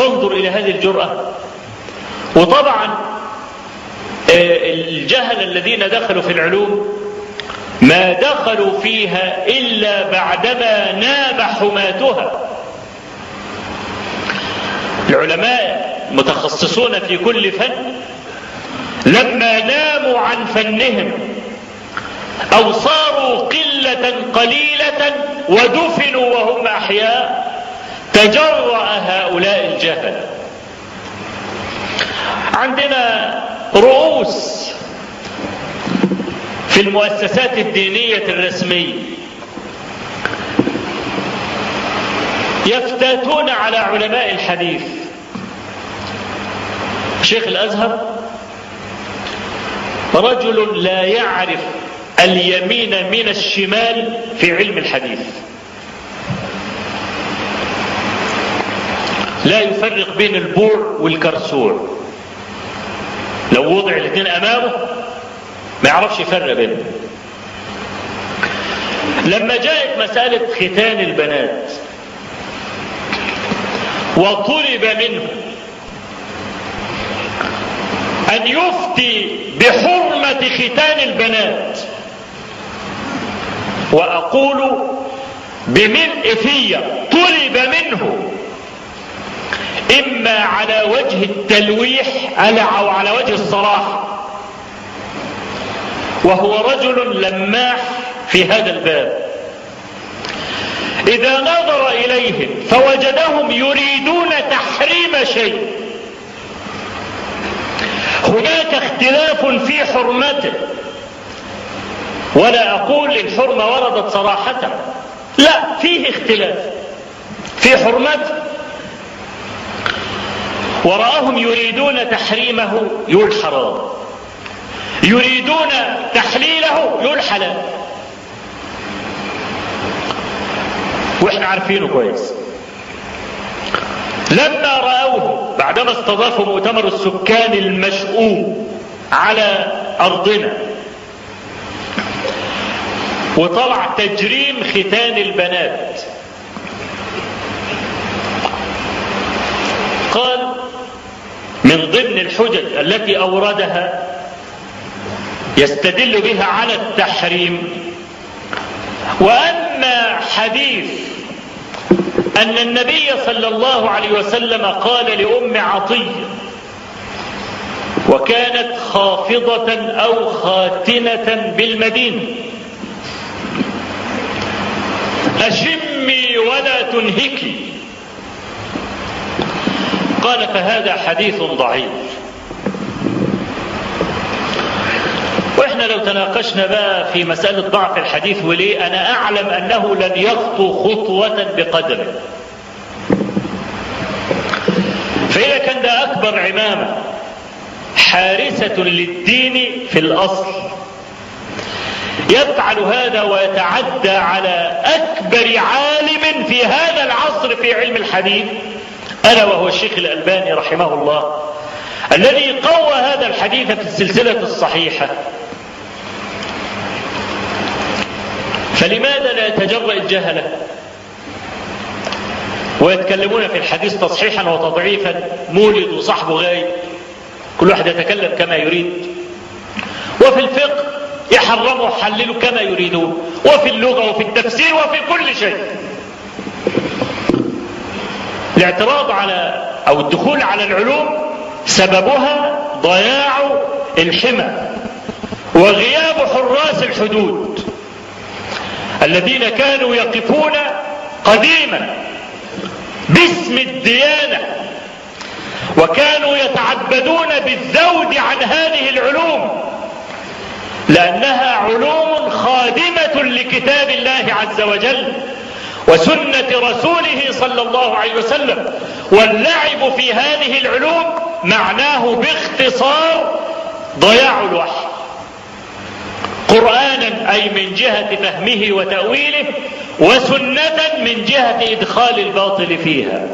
فانظر إلى هذه الجرأة. وطبعا الجهل الذين دخلوا في العلوم ما دخلوا فيها إلا بعدما نام حماتها. العلماء متخصصون في كل فن لما ناموا عن فنهم أو صاروا قلة قليلة ودفنوا وهم أحياء تجرأ هؤلاء الجهل. عندنا رؤوس في المؤسسات الدينية الرسمية يفتاتون على علماء الحديث. شيخ الأزهر رجل لا يعرف اليمين من الشمال في علم الحديث، لا يفرق بين البوع والكرسوع. لو وضع الاثنين أمامه ما يعرفش يفرق بينهم. لما جاءت مسألة ختان البنات وطلب منه أن يفتي بحرمة ختان البنات، وأقول بملء فيا طلب منه إما على وجه التلويح أو على وجه الصراحة، وهو رجل لماح في هذا الباب. إذا نظر إليهم فوجدهم يريدون تحريم شيء، هناك اختلاف في حرمته، ولا أقول الحرمة وردت صراحة، لا، فيه اختلاف في حرمته، ورآهم يريدون تحريمه يقول حرام، يريدون تحليله يقول حلال، واحنا عارفينه كويس. لما رأوه بعدما استضافوا مؤتمر السكان المشؤوم على أرضنا وطلع تجريم ختان البنات، قال من ضمن الحجج التي أوردها يستدل بها على التحريم: وأما حديث أن النبي صلى الله عليه وسلم قال لأم عطية وكانت خافضة أو خاتنة بالمدينة: أشمي ولا تنهكي، قال فهذا حديث ضعيف. واحنا لو تناقشنا بقى في مسألة ضعف الحديث وليه، أنا أعلم أنه لن يخطو خطوة بقدره. فإذا كان ده أكبر عمامة حارسة للدين في الأصل يفعل هذا ويتعدى على أكبر عالم في هذا العصر في علم الحديث، ألا وهو الشيخ الألباني رحمه الله، الذي قوى هذا الحديث في السلسلة الصحيحة، فلماذا لا يتجرأ الجهلة ويتكلمون في الحديث تصحيحا وتضعيفا؟ مولد وصحبه غايب، كل واحد يتكلم كما يريد، وفي الفقه يحرموا وحللوا كما يريدون، وفي اللغة وفي التفسير وفي كل شيء. الاعتراض على أو الدخول على العلوم سببها ضياع الحمى وغياب حراس الحدود الذين كانوا يقفون قديما باسم الديانة، وكانوا يتعبدون بالذود عن هذه العلوم لأنها علوم خادمة لكتاب الله عز وجل وسنة رسوله صلى الله عليه وسلم. واللعب في هذه العلوم معناه باختصار ضياع الوحي قرآنا، أي من جهة فهمه وتأويله، وسنة من جهة إدخال الباطل فيها.